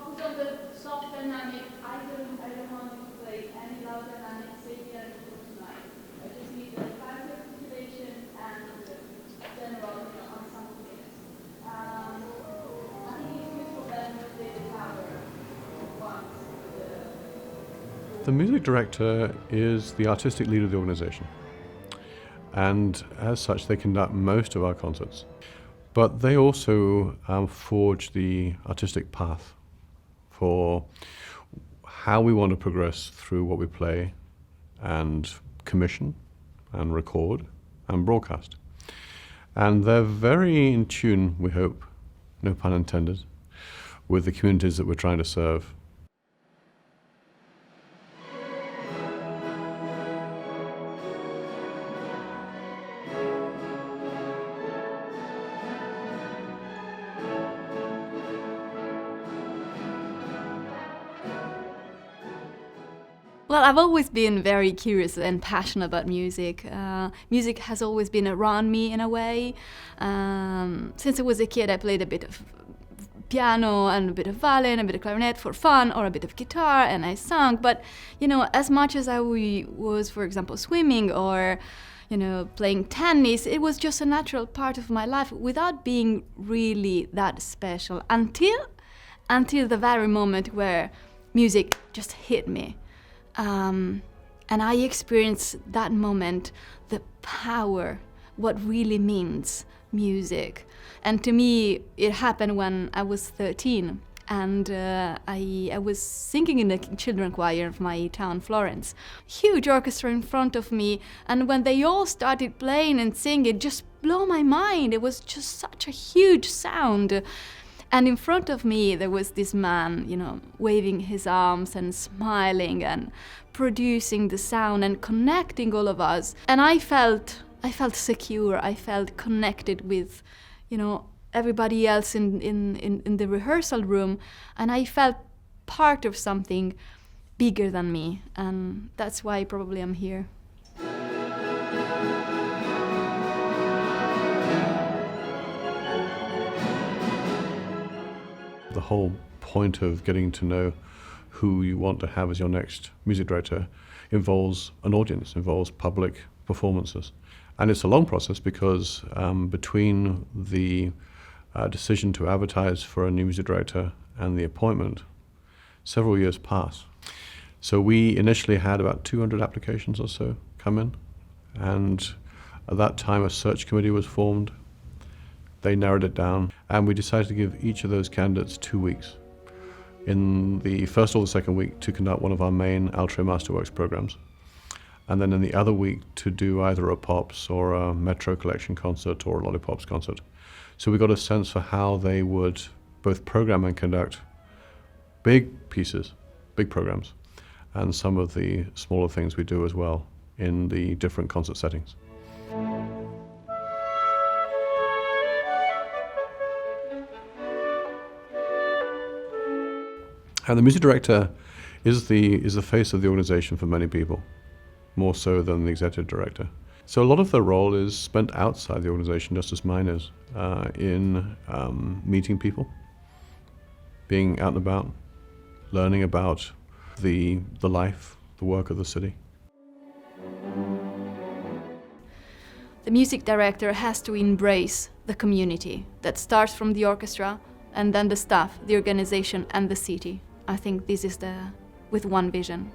focus on the soft dynamic. I don't want you to play any loud dynamic, say the other tonight. I just need the clarity of articulation and the general ensemble units. I think it's useful then to play the power once. The music director is the artistic leader of the organization, and as such they conduct most of our concerts. But they also forge the artistic path for how we want to progress through what we play and commission and record and broadcast. And they're very in tune, we hope, no pun intended, with the communities that we're trying to serve. Well, I've always been very curious and passionate about music. Music has always been around me in a way. Since I was a kid, I played a bit of piano and a bit of violin, a bit of clarinet for fun, or a bit of guitar, and I sang. But, as much as I was, for example, swimming or, playing tennis, it was just a natural part of my life without being really that special until the very moment where music just hit me. And I experienced that moment, the power, what really means music. And to me, it happened when I was 13, and I was singing in the children's choir of my town, Florence. Huge orchestra in front of me, and when they all started playing and singing, it just blew my mind. It was just such a huge sound. And in front of me, there was this man, waving his arms and smiling and producing the sound and connecting all of us. And I felt secure. I felt connected with, everybody else in the rehearsal room. And I felt part of something bigger than me. And that's why probably I'm here. The whole point of getting to know who you want to have as your next music director involves an audience, involves public performances. And it's a long process because between the decision to advertise for a new music director and the appointment, several years pass. So we initially had about 200 applications or so come in, and at that time a search committee was formed. They narrowed it down, and we decided to give each of those candidates 2 weeks in the first or the second week to conduct one of our main Altria Masterworks programs, and then in the other week to do either a Pops or a Metro Collection concert or a Lollipops concert. So we got a sense for how they would both program and conduct big pieces, big programs, and some of the smaller things we do as well in the different concert settings. And the music director is the face of the organization for many people, more so than the executive director. So a lot of their role is spent outside the organization, just as mine is, in meeting people, being out and about, learning about the life, the work of the city. The music director has to embrace the community that starts from the orchestra and then the staff, the organization, and the city. I think this is with one vision.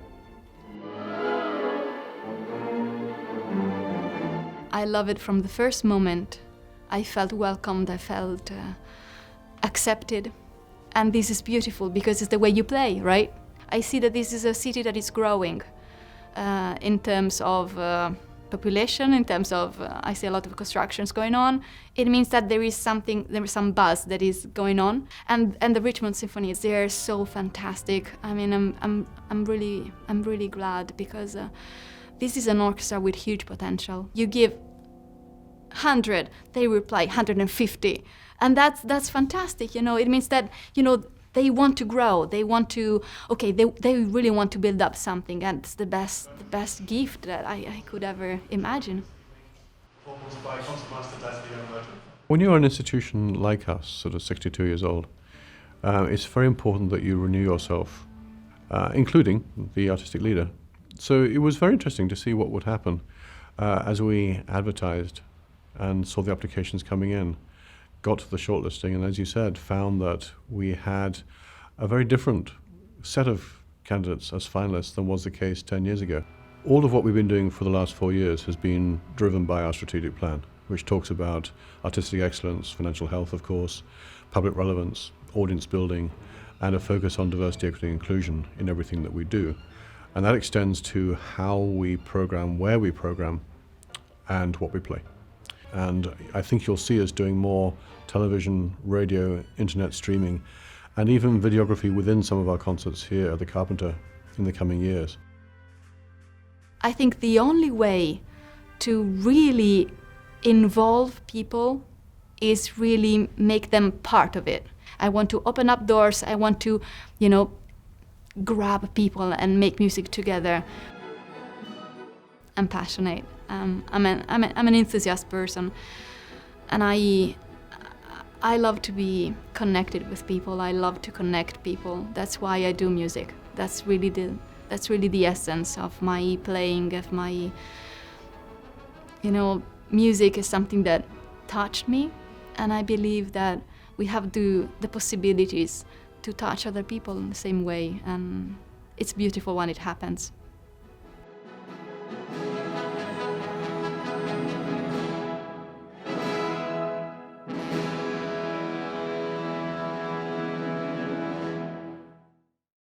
I love it from the first moment. I felt welcomed, I felt accepted. And this is beautiful because it's the way you play, right? I see that this is a city that is growing in terms of population, in terms of, I see a lot of constructions going on. It means that there is some buzz that is going on. And the Richmond Symphony, they're so fantastic. I mean, I'm really glad because this is an orchestra with huge potential. You give 100, they reply 150. And that's fantastic, It means that, they want to grow. They want to, they really want to build up something, and it's the best gift that I could ever imagine. When you're an institution like us, sort of 62 years old, it's very important that you renew yourself, including the artistic leader. So it was very interesting to see what would happen as we advertised and saw the applications coming in, got to the shortlisting, and as you said, found that we had a very different set of candidates as finalists than was the case 10 years ago. All of what we've been doing for the last 4 years has been driven by our strategic plan, which talks about artistic excellence, financial health, of course, public relevance, audience building, and a focus on diversity, equity, and inclusion in everything that we do. And that extends to how we program, where we program, and what we play. And I think you'll see us doing more television, radio, internet streaming, and even videography within some of our concerts here at the Carpenter in the coming years. I think the only way to really involve people is really make them part of it. I want to open up doors. I want to, grab people and make music together. I'm passionate. I'm an enthusiast person, and I love to be connected with people. I love to connect people. That's why I do music. That's really the essence of my playing, of my, music is something that touched me, and I believe that we have the possibilities to touch other people in the same way, and it's beautiful when it happens.